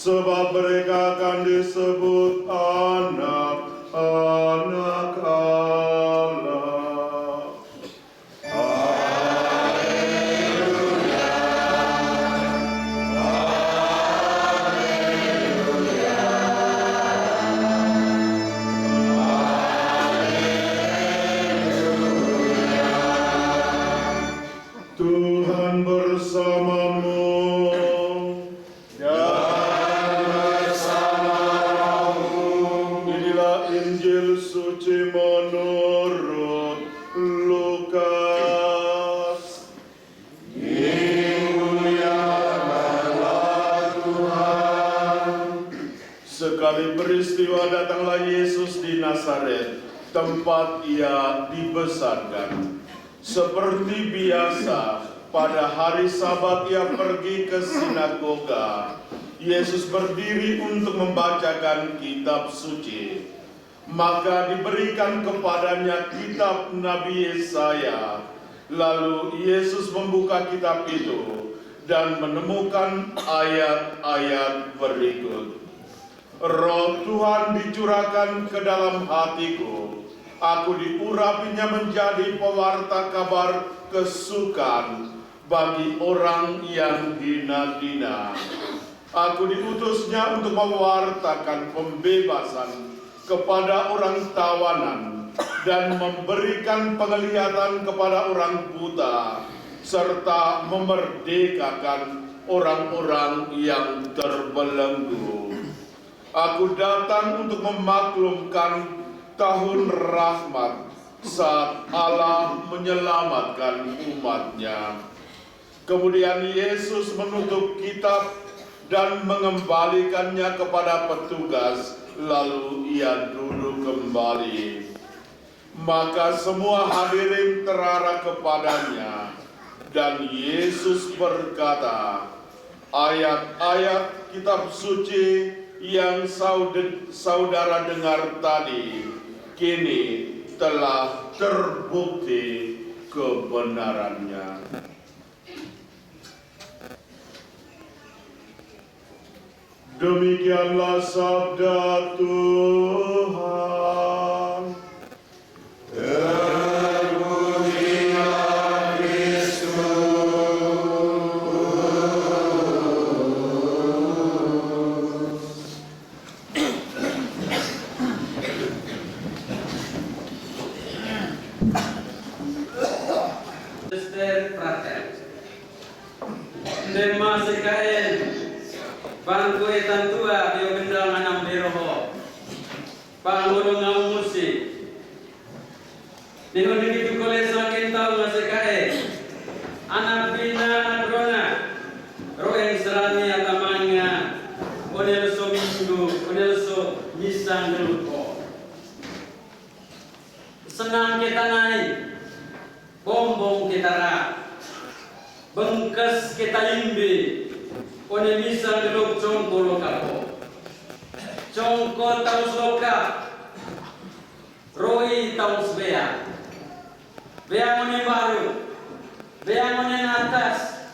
sebab mereka akan disebut anak-anak Allah. Haleluya, haleluya, haleluya. Tuhan bersamamu. Injil suci menurut Lukas. Dimuliakanlah Tuhan. Sekali peristiwa datanglah Yesus di Nazaret, tempat ia dibesarkan. Seperti biasa, pada hari Sabat ia pergi ke sinagoga. Yesus berdiri untuk membacakan kitab suci. Maka diberikan kepadanya kitab Nabi Yesaya. Lalu Yesus membuka kitab itu dan menemukan ayat-ayat berikut. Roh Tuhan dicurahkan ke dalam hatiku. Aku diurapinya menjadi pewarta kabar kesukaan bagi orang yang hina-hina. Aku diutusnya untuk mewartakan pembebasan kepada orang tawanan dan memberikan penglihatan kepada orang buta, serta memerdekakan orang-orang yang terbelenggu. Aku datang untuk memaklumkan tahun rahmat saat Allah menyelamatkan umatnya. Kemudian Yesus menutup kitab dan mengembalikannya kepada petugas, lalu ia duduk kembali. Maka semua hadirin terarah kepadanya, dan Yesus berkata, ayat-ayat kitab suci yang saudara dengar tadi, kini telah terbukti kebenarannya. Demikianlah sabda Tuhan. Terpujilah Kristus. Sister frater, tema CKN Bangku etan tua bio gendang anam beroho Panggulung ngau musik Nihon itu kolej makin tahu CKN anak bina anak rona roeng serani atamanya onelso minggu onelso misang gelupo senang kita naik bombong kita rak bengkes kita imbi One bisa geluk congko lokapo, congko taus loka, roi taus bea, bea mone baru, bea mone atas,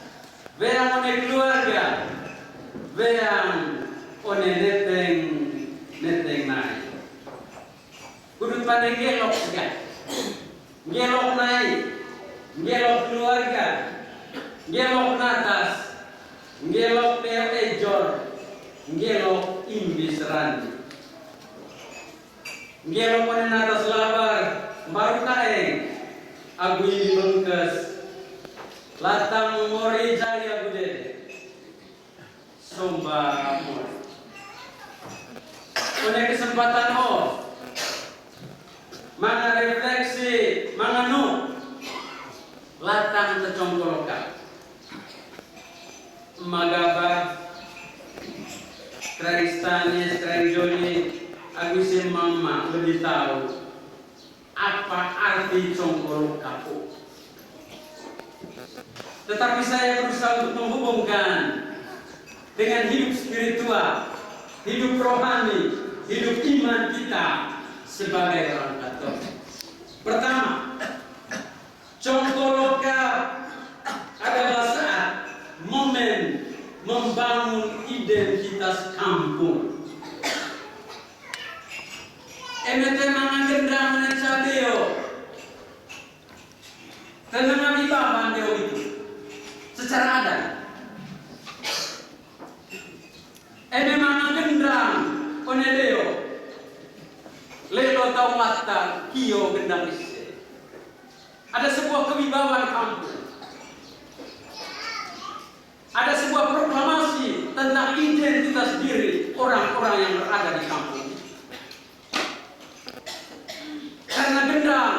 bea mone keluarga, bea one neteng naik. Kudut pada gelok segan, gelok naik, gelok keluarga, gelok atas. Ngelok neo ejor, ngelok imbis randi. Ngelok panen atas labar, baru kaeng, aku ini bengkes. Latang mori jari aku dede, somba mori. Punya kesempatan mana refleksi, mana nu, latang tecongkoloka magaba Kristani, Stranjoni, Agusin Mama lebih tahu apa arti congkoloka. Tetapi saya berusaha untuk menghubungkan dengan hidup spiritual, hidup rohani, hidup iman kita sebagai orang Katolik. Pertama, congkoloka adalah saat momen membangun identitas kampung. Emete mangan gendang menecabeo, tenang di bawah deo itu, secara adat. Eme mangan gendang onedeo, lelo tau mata kio gendang isi. Ada sebuah kewibawaan kampung. Ada sebuah proklamasi tentang identitas diri orang-orang yang berada di kampung. Karena gendang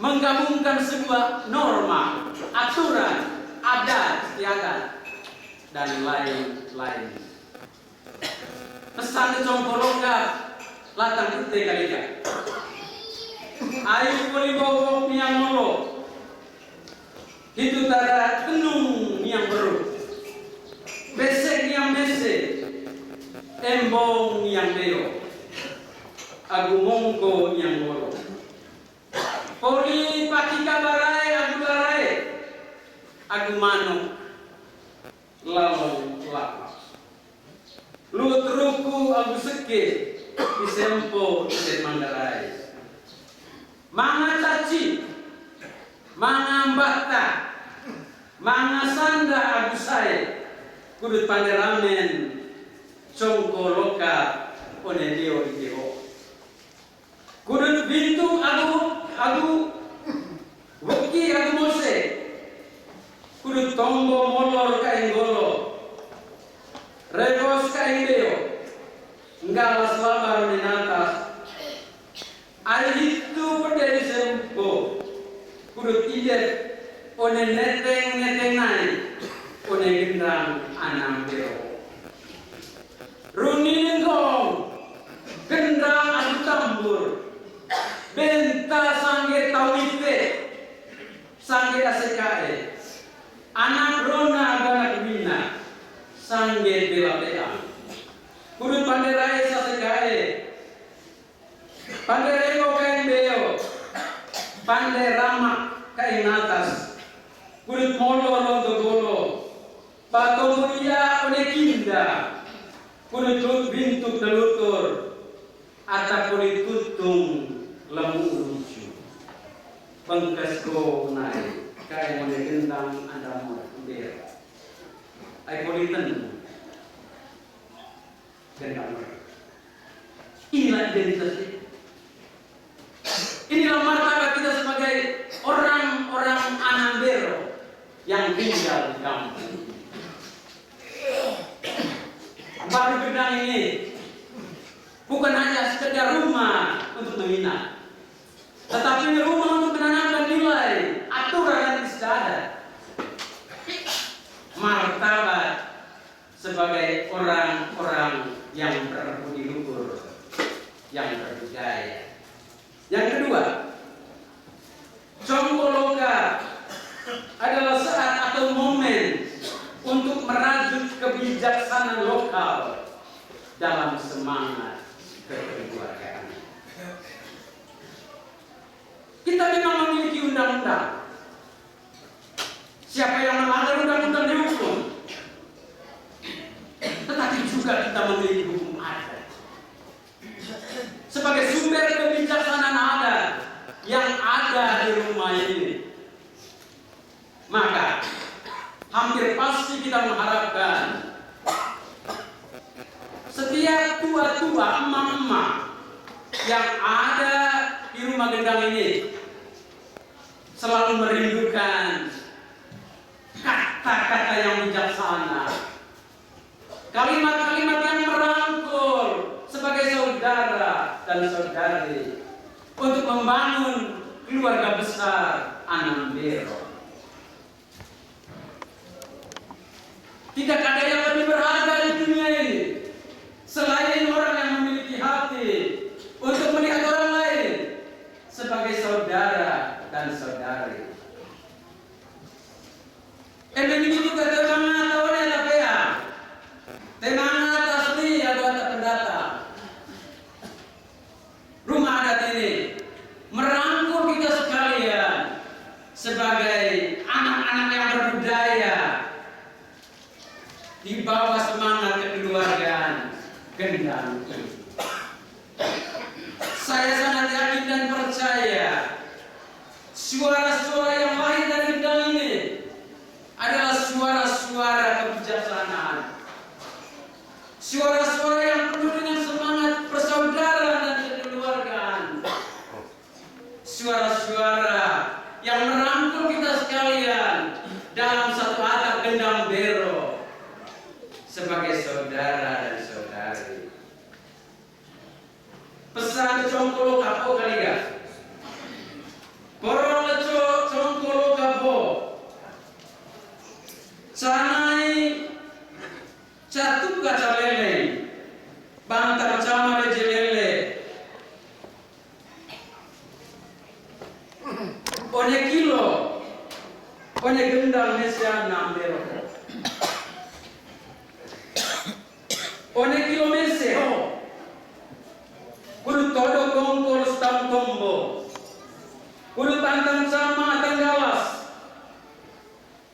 menggabungkan sebuah norma, aturan, adat, istiadat, dan lain-lain. Pesan congkoloka latang putih kalika. Ayo boleh bawa yang molo. Itu tara tenung yang baru, besek yang besek, embong yang beo, agu mongko yang bolo. Poli pati kabarai, agu mano, lalong lapas. Lutruku agu seke, isempo iset mandarai. Manga caci, manga mbata, manga sanda agu sae, kudut panderamen congkoloka one deo deo. Kudut bintu agu weki agu mose, kudut tombo molor kain golo, regos kain deo, ngalas labar di atas. Ari itu berdiri sempo, kudut ijet, one neteng naik, one gendang anam beo. Runi lenggong, gendang adu tambur, benta sangge tawife, sangge asekae, anak rona banak bina, sangge bela-bela. Kudut panderai sasekae, panderego kain beo, pandai ramak kain atas, kulit molo londo golo, patung mulia one kinda, kulit bintuk telutur, atap kulit tutung lemu lucu, pengkas go naik, kain one gendang anda mau beo, ay kulitan, gendang. Inilah identitas kita. Inilah martabat kita sebagai orang-orang Anambero yang tinggal di kampung. Baru gendang ini bukan hanya sekedar rumah untuk menginap, tetapi rumah untuk menanamkan nilai, aturan dan istiadat. Martabat sebagai orang-orang yang berbudi luhur, yang berbudaya. Yang kedua, congkoloka adalah saat atau momen untuk merajut kebijaksanaan lokal dalam semangat kekeluargaan. Kita memang memiliki undang-undang. Siapa yang melanggar undang-undang dihukum. Tetapi juga kita memiliki hukum adat. Sebagai sumber kebijaksanaan adat yang ada di rumah ini, maka hampir pasti kita mengharapkan setiap tua-tua, emak-emak yang ada di rumah gendang ini selalu merindukan kata-kata yang bijaksana, kalimat-kalimat yang merangkul sebagai saudara dan saudari untuk membangun keluarga besar Anambero. Tidak ada yang lebih berharga di dunia ini selain orang yang memiliki hati untuk melihat orang lain sebagai saudara dan saudari. Ini juga temangan oleh LPA, temangan asli atau pendatang. Rumah adat ini merangkul kita sekalian sebagai anak-anak yang berbudaya di bawah semangat kekeluargaan gendang. Saya sangat yakin dan percaya suara-suara yang lahir dari gendang ini adalah suara-suara kebijaksanaan, suara-suara yang penuh dengan semangat persaudaraan dan kekeluargaan, suara-suara yang merangkul kita sekalian dalam satu atap gendang bero sebagai saudara dan saudari. Pesan congkolo kapo kali ya. Porong leco congkolo kapo. Sanai catu kaca lele, bantar cama leje lele. One kilo, one gendang mesia nambero. One kilo mese ho. Kudu todo kongkol stam tombo. Kudu tantang sama tanggalas.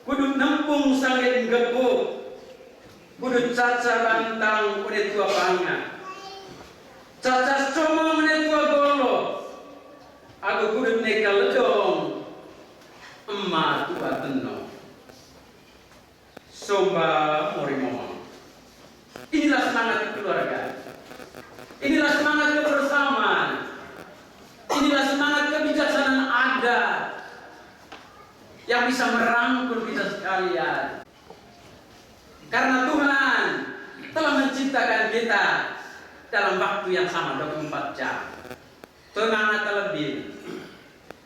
Kudu nampung sangit gebu. Kudu caca bantang kudu tua panga. Caca coma kudu tua golo. Aku kudu neka ledong. Emak tua tenong. Somba morimoma. Inilah semangat keluarga. Inilah semangat kebersamaan. Inilah semangat kebijaksanaan adat yang bisa merangkul kita sekalian. Karena Tuhan telah menciptakan kita dalam waktu yang sama 24 jam. Semangat terlebih.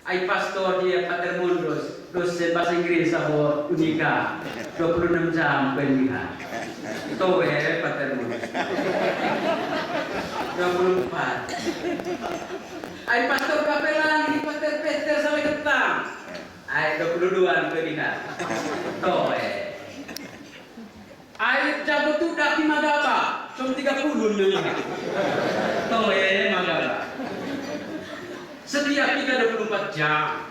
Ai pastor dia Pater Mundos, dosen bahasa Inggris sahur Unika 26 jam penihan. Itu Pater Mundos. 24. Ai pastor kapelan di Pater Peter sampai ketang. Ai 22 penihan. Tuh Ai jago tudak di Magaba, cuma 30 nih. Tuh Magaba. Setiap kita 24 jam.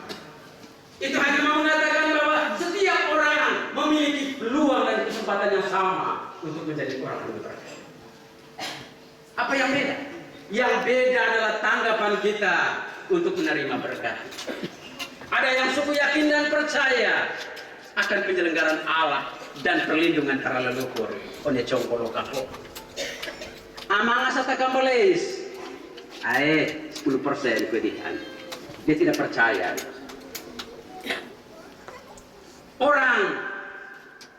Itu hanya mau mengatakan bahwa setiap orang memiliki peluang dan kesempatan yang sama untuk menjadi orang yang berkah. Apa yang beda? Yang beda adalah tanggapan kita untuk menerima berkat. Ada yang suku yakin dan percaya akan penyelenggaraan Allah dan perlindungan para leluhur. One congkolo kapo. Amang asata kamboles. 10% kedihan. Dia tidak percaya. Orang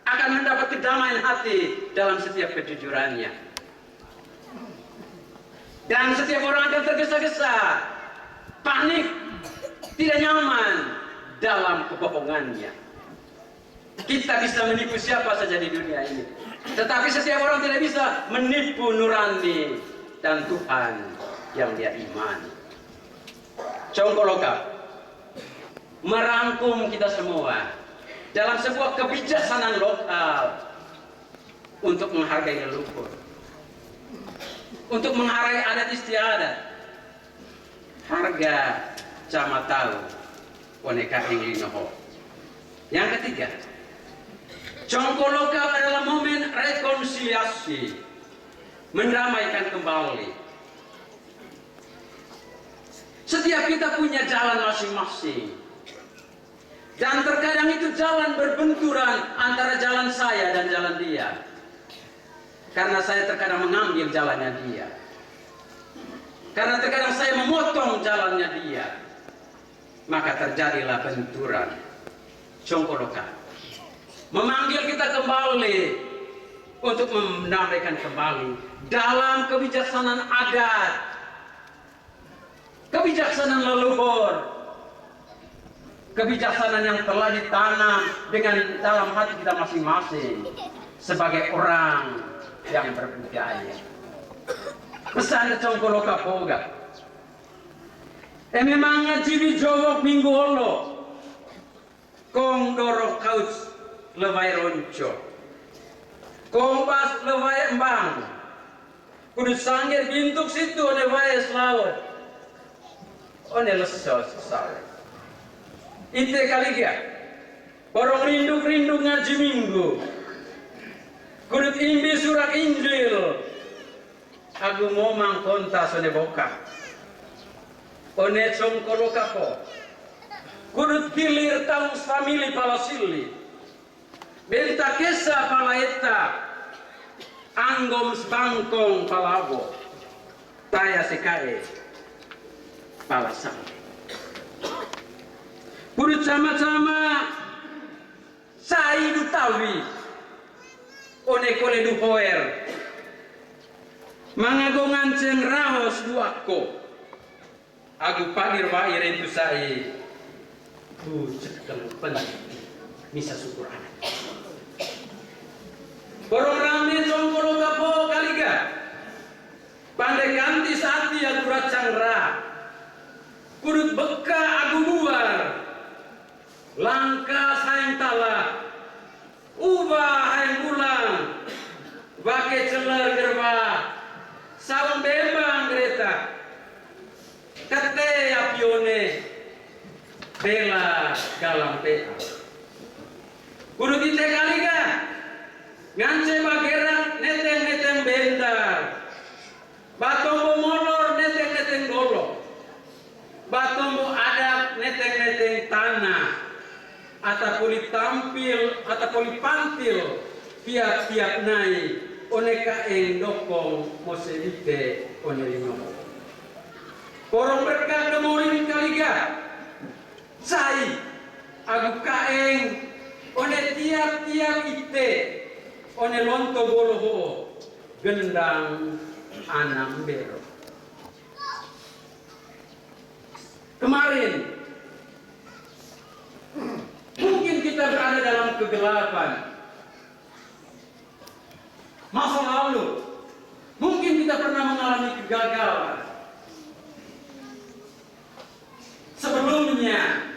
akan mendapat kedamaian hati dalam setiap kejujurannya. Dan setiap orang akan tergesa-gesa, panik, tidak nyaman dalam kebohongannya. Kita bisa menipu siapa saja di dunia ini, tetapi setiap orang tidak bisa menipu nurani dan Tuhan yang dia imani. Congkoloka merangkum kita semua dalam sebuah kebijaksanaan lokal untuk menghargai leluhur, untuk menghargai adat istiadat. Harga cama tahu waneka ingin noho. Yang ketiga, Congkoloka adalah momen rekonsiliasi, mendamaikan kembali. Setiap kita punya jalan masing-masing. Dan terkadang itu jalan berbenturan antara jalan saya dan jalan dia. Karena saya terkadang mengambil jalannya dia. Karena terkadang saya memotong jalannya dia. Maka terjadilah benturan. Congkoloka memanggil kita kembali untuk mendamaikan kembali dalam kebijaksanaan adat, kebijaksanaan leluhur, kebijaksanaan yang telah ditanam dengan dalam hati kita masing-masing sebagai orang yang berpercaya. Pesan congkolo kapoga. Memang ngaji jawab minggu holo. Kong dorok kaus lewai ronco. Kong pas lewai embang. Kudu sanggir bintuk situ lewai selawat. One lesos sesal. Ite kali dia. Borong rindu ngaji minggu. Kudut imbi surat Injil. Aku momang konta sone boka. One congkolo kapo. Kudut kilir taung famili palasili. Benta kesa palaeta. Anggom sebangkong palabo. Taya sekae. Palasang. Kudut sama-sama. Sai dutawi. One kole du poer. Mangagongan ceng raos duako. Aku padir wair itu sai. Tu cekel pelan. Misa syukur anak. Borong rame congkolo kapo kaliga. Pandai ganti sati aku racang ra. Kudut beka aku luar. Langkah sayang tala. Ubah hayang ulang. Bake celer gerba. Salam bembang kereta. Kate apione. Bela galang pea. Kudu kita kali kan? Ngance bageran neteng-neteng bendar. Batombo molor neteng-neteng golok. Batombo adat neteng-neteng tanah. Atapun tampil, atapun pantil, tiap-tiap naik, oneka eng dokong moselite onerino. Porong berkah kemurin kaliga, sai, aku kaeng, one tiap-tiap ite, one lonto boloho, gendang anam bero. Kemarin, mungkin kita berada dalam kegelapan masa lalu. Mungkin kita pernah mengalami kegagalan. Sebelumnya,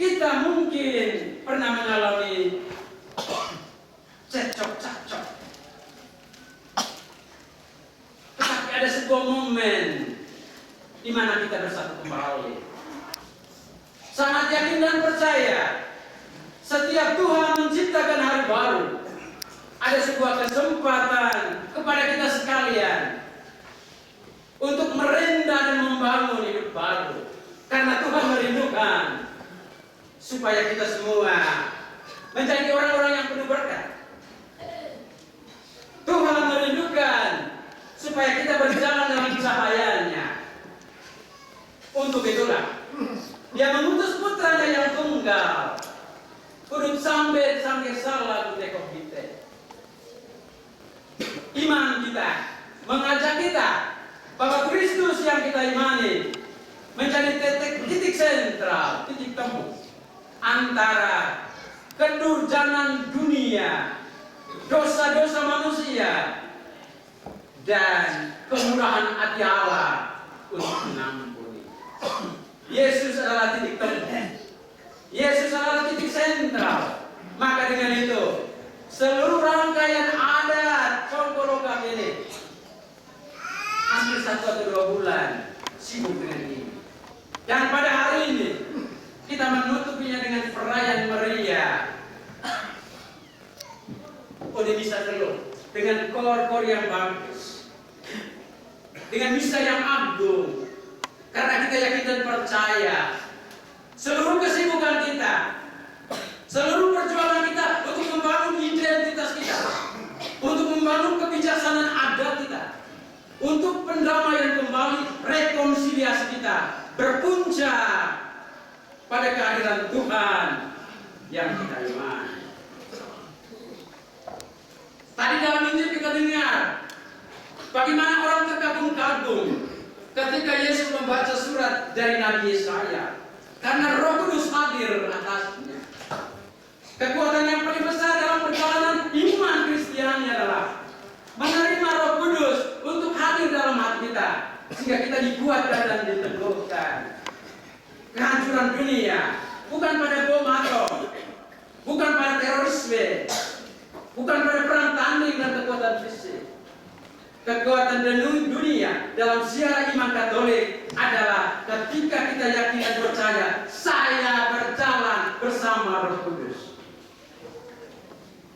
kita mungkin pernah mengalami cecok-cacok. Tetapi ada sebuah momen di mana kita bersatu kembali. Sangat yakin dan percaya setiap Tuhan menciptakan hari baru. Ada sebuah kesempatan kepada kita sekalian untuk merendah dan membangun hidup baru. Karena Tuhan merindukan supaya kita semua menjadi orang-orang yang penuh berkat. Tuhan merindukan supaya kita berjalan dalam cahayanya. Untuk itulah Dia mengutus putranya yang tunggal. Kudut sampai salah kutekok kita. Iman kita mengajak kita bahwa Kristus yang kita imani menjadi titik sentral, titik temu antara kedurjanan dunia, dosa-dosa manusia, dan kemurahan hati Allah untuk mengampuni. Yesus adalah titik temu. Yesus adalah titik sentral. Maka dengan itu, seluruh rangkaian adat congkolo ini hampir 1 atau 2 bulan sibuk dengan ini. Dan pada hari ini kita menutupinya dengan perayaan meriah. Udah bisa terlalu dengan kor-kor yang bagus, dengan misa yang agung. Karena kita yakin dan percaya seluruh kesibukan kita, seluruh perjuangan kita untuk membangun identitas kita, untuk membangun kebijaksanaan adat kita, untuk pendamaian kembali, rekonsiliasi kita berpuncak pada kehadiran Tuhan yang kita imani. Tadi dalam Injil kita dengar bagaimana orang terkagum-kagum ketika Yesus membaca surat dari Nabi Yesaya. Karena Roh Kudus hadir atasnya. Kekuatan yang paling besar dalam perjalanan iman Kristiani adalah menerima Roh Kudus untuk hadir dalam hati kita, sehingga kita dikuatkan dan diteguhkan. Kehancuran dunia bukan pada bom atom, bukan pada terorisme, bukan pada perang tanding dan kekuatan fisik. Kekuatan dunia dalam siara iman Katolik adalah ketika kita yakin dan percaya, saya berjalan bersama Roh Kudus.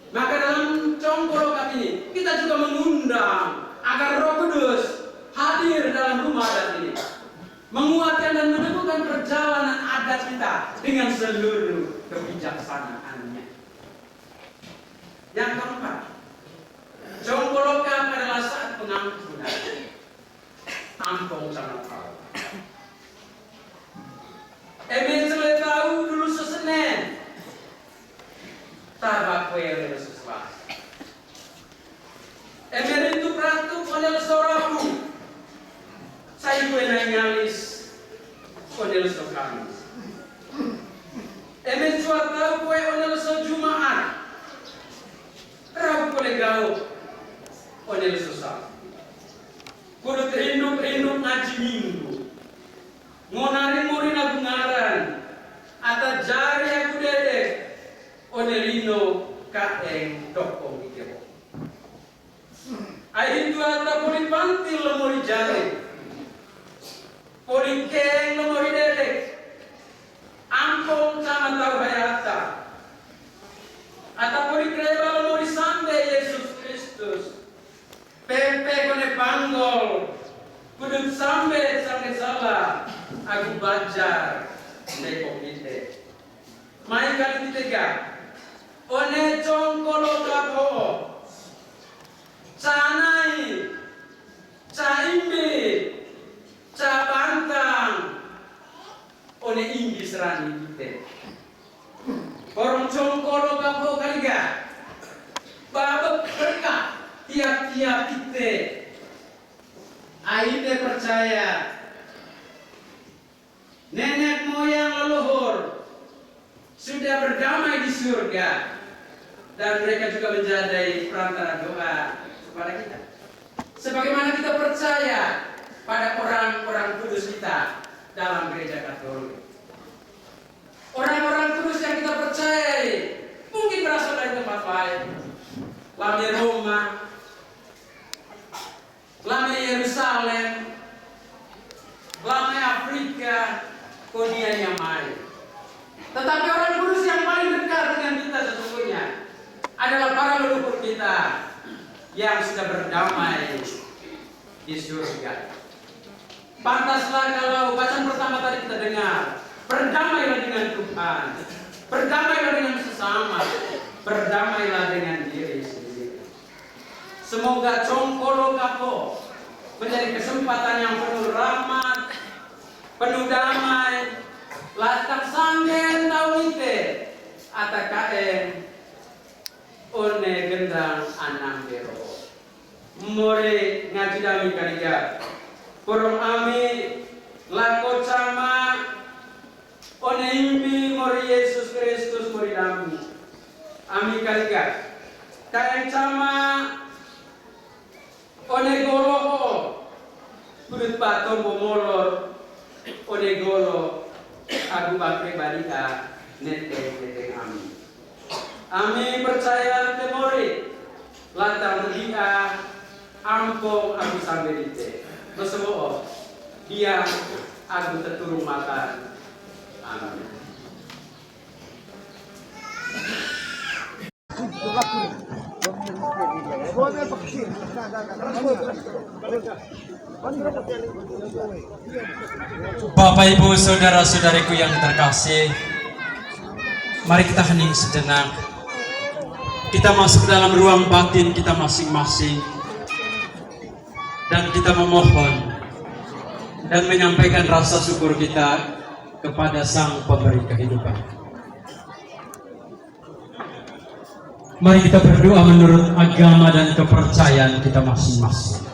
Maka dalam congkolokan ini kita juga mengundang agar Roh Kudus hadir dalam rumah adat ini, menguatkan dan meneguhkan perjalanan adat kita dengan seluruh kebijaksanaannya. Yang keempat, congkolokan adalah saat pengampunan. Ampun sama kau. Emen sele tahu dulu sesenen. Tabak yang sesuatu. Emen itu ratu oleh seorang. Saya pernah nyalis oleh seorang. Emen suatu kue oleh sejumaat. Rabu oleh gaul oleh sesuatu. Kudu terinduk ngaji minggu. Ngonari muri nagu ngaran. Ata jari aku dedek. Onelino kaeng dokong ikero. Ayin tu ata poli pantil lemori jari. Poli keng lemori dedek. Ampong sama tahu hayata. Ata poli kreba lemori sambe Yesus Kristus. Pepe kone panggol. Kudut sambe salah. Aku bajar. Nekok ite. Mai kali ketiga. One congkolo kapo, canai, caimbi, cabantang, one inggi serani kita. Orang congkolo kapo kaliga, babak berkah tiap-tiap kita. Ainte percaya, nenek moyang leluhur sudah berdamai di surga. Dan mereka juga menjadi perantara doa kepada kita. Sebagaimana kita percaya pada orang-orang kudus kita dalam gereja Katolik. Orang-orang kudus yang kita percayai mungkin berasal dari tempat lain. Lame Roma, lame Yerusalem, lame Afrika, Konia Yamai. Tetapi orang kudus yang paling dekat dengan kita sesungguhnya adalah para leluhur kita yang sudah berdamai di surga. Pantaslah kalau bacaan pertama tadi kita dengar, berdamailah dengan Tuhan, berdamailah dengan sesama, berdamailah dengan diri sendiri. Semoga congkolo kapo menjadi kesempatan yang penuh rahmat, penuh damai, latak sanggen tawite, atakaen one gendang anang bero. More ngaji dami kaliga. Porong ami lako cama one imbi more Yesus Kristus more dami. Ami kaliga. Kaen cama one goloho. Kudut paton bomolor one golo aku pakai balita nete ami. Ami percaya temori lantar dia ampong aku sampai dite. Bersemua dia aku terturung makan. Amin. Bapak Ibu saudara-saudariku yang terkasih, mari kita hening sejenak. Kita masuk dalam ruang batin kita masing-masing dan kita memohon dan menyampaikan rasa syukur kita kepada Sang Pemberi kehidupan. Mari kita berdoa menurut agama dan kepercayaan kita masing-masing.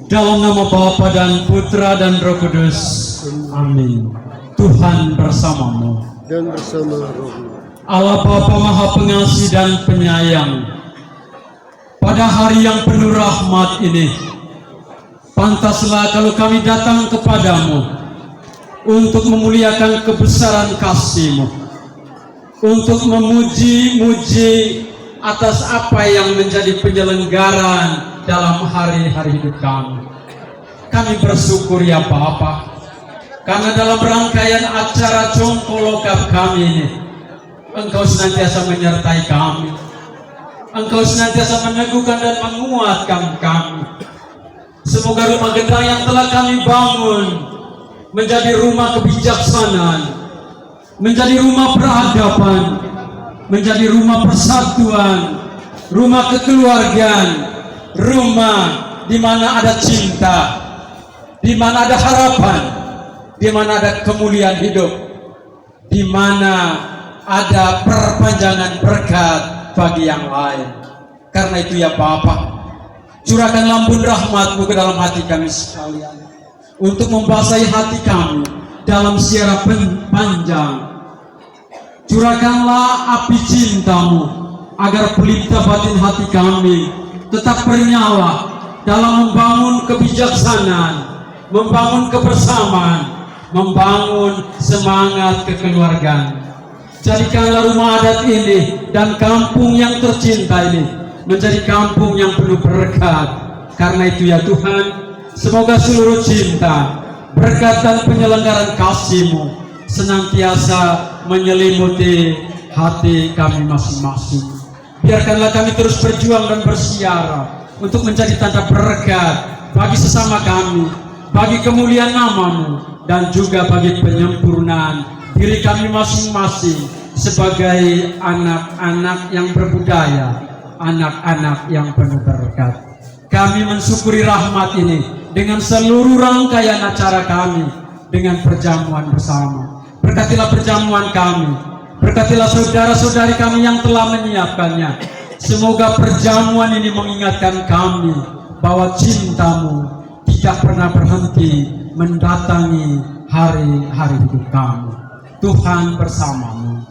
Dalam nama Bapa dan Putra dan Roh Kudus. Amin. Tuhan bersamamu. Dan bersama rohmu. Allah Bapa Maha Pengasih dan Penyayang, pada hari yang penuh rahmat ini, pantaslah kalau kami datang kepadamu untuk memuliakan kebesaran kasih-Mu, untuk memuji-muji atas apa yang menjadi penyelenggaraan dalam hari-hari hidup kami. Kami bersyukur ya Bapa, karena dalam rangkaian acara Congkolokap kami ini, Engkau senantiasa menyertai kami. Engkau senantiasa meneguhkan dan menguatkan kami. Semoga rumah gedang yang telah kami bangun menjadi rumah kebijaksanaan, menjadi rumah peradaban, menjadi rumah persatuan, rumah kekeluargaan, rumah di mana ada cinta, di mana ada harapan, di mana ada kemuliaan hidup, di mana ada perpanjangan berkat bagi yang lain. Karena itu ya Bapa, curahkan lambun rahmat-Mu ke dalam hati kami sekalian, untuk membasahi hati kami dalam siara panjang. Curahkanlah api cinta-Mu, agar pelita batin hati kami tetap bernyala dalam membangun kebijaksanaan, membangun kebersamaan, membangun semangat kekeluargaan. Jadikanlah rumah adat ini dan kampung yang tercinta ini menjadi kampung yang penuh berkat. Karena itu ya Tuhan, semoga seluruh cinta, berkat dan penyelenggaraan kasih-Mu senantiasa menyelimuti hati kami masing-masing. Biarkanlah kami terus berjuang dan bersiara untuk menjadi tanda berkat bagi sesama kami, bagi kemuliaan nama-Mu, dan juga bagi penyempurnaan diri kami masing-masing sebagai anak-anak yang berbudaya, anak-anak yang penuh berkat. Kami mensyukuri rahmat ini dengan seluruh rangkaian acara kami dengan perjamuan bersama. Berkatilah perjamuan kami, berkatilah saudara-saudari kami yang telah menyiapkannya. Semoga perjamuan ini mengingatkan kami bahwa cinta-Mu tidak pernah berhenti mendatangi hari-hari hidup kami. Tuhan bersama-Mu.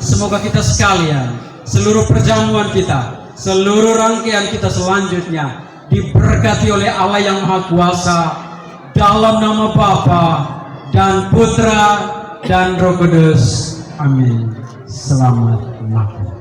Semoga kita sekalian, seluruh perjamuan kita, seluruh rangkaian kita selanjutnya diberkati oleh Allah yang Maha Kuasa, dalam nama Bapa dan Putra dan Roh Kudus. Amin. Selamat malam.